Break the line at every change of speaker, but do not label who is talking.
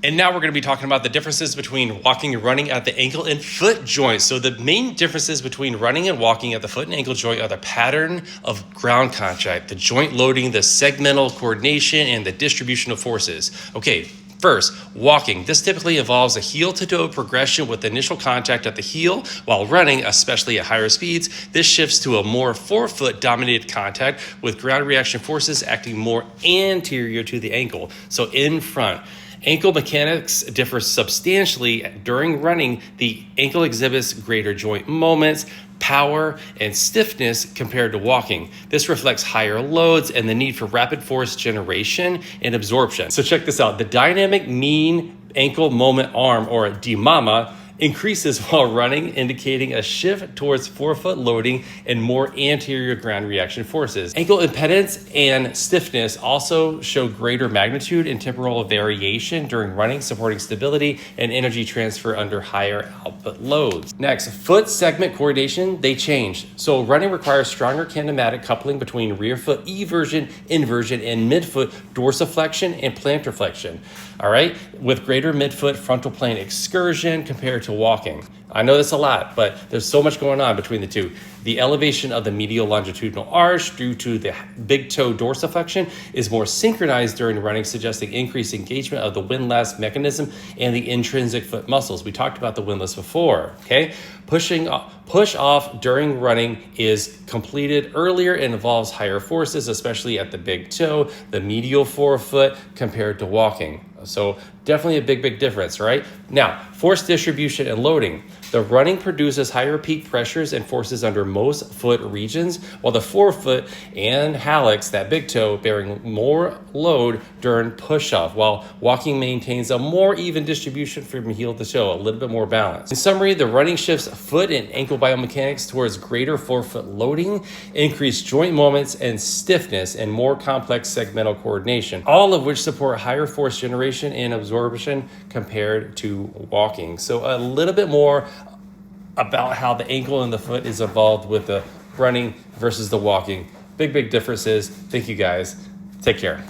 And now we're going to be talking about the differences between walking and running at the ankle and foot joints. So the main differences between running and walking at the foot and ankle joint are the pattern of ground contact, the joint loading, the segmental coordination, and the distribution of forces. Okay, first, walking. This typically involves a heel-to-toe progression with initial contact at the heel, while running, especially at higher speeds, this shifts to a more forefoot-dominated contact with ground reaction forces acting more anterior to the ankle, so in front. Ankle mechanics differ substantially. During running, the ankle exhibits greater joint moments, power, and stiffness compared to walking. This reflects higher loads and the need for rapid force generation and absorption. So check this out. The dynamic mean ankle moment arm, or DMAMA, increases while running, indicating a shift towards forefoot loading and more anterior ground reaction forces. Ankle impedance and stiffness also show greater magnitude and temporal variation during running, supporting stability and energy transfer under higher output loads. Next, foot segment coordination, they change. So running requires stronger kinematic coupling between rear foot eversion, inversion, and midfoot dorsiflexion and plantar flexion. All right, with greater midfoot frontal plane excursion compared to walking. I know that's a lot, but there's so much going on between the two. The elevation of the medial longitudinal arch due to the big toe dorsiflexion is more synchronized during running, suggesting increased engagement of the windlass mechanism and the intrinsic foot muscles. We talked about the windlass before, okay? Push off during running is completed earlier and involves higher forces, especially at the big toe, the medial forefoot, compared to walking. So definitely a big difference, right? Now, force distribution and loading. The running produces higher peak pressures and forces under most foot regions, while the forefoot and hallux, that big toe, bearing more load during push-off, while walking maintains a more even distribution from heel to toe, a little bit more balance. In summary, the running shifts foot and ankle biomechanics towards greater forefoot loading, increased joint moments and stiffness, and more complex segmental coordination, all of which support higher force generation and absorption compared to walking. So a little bit more about how the ankle and the foot is involved with the running versus the walking. Big differences. Thank you guys. Take care.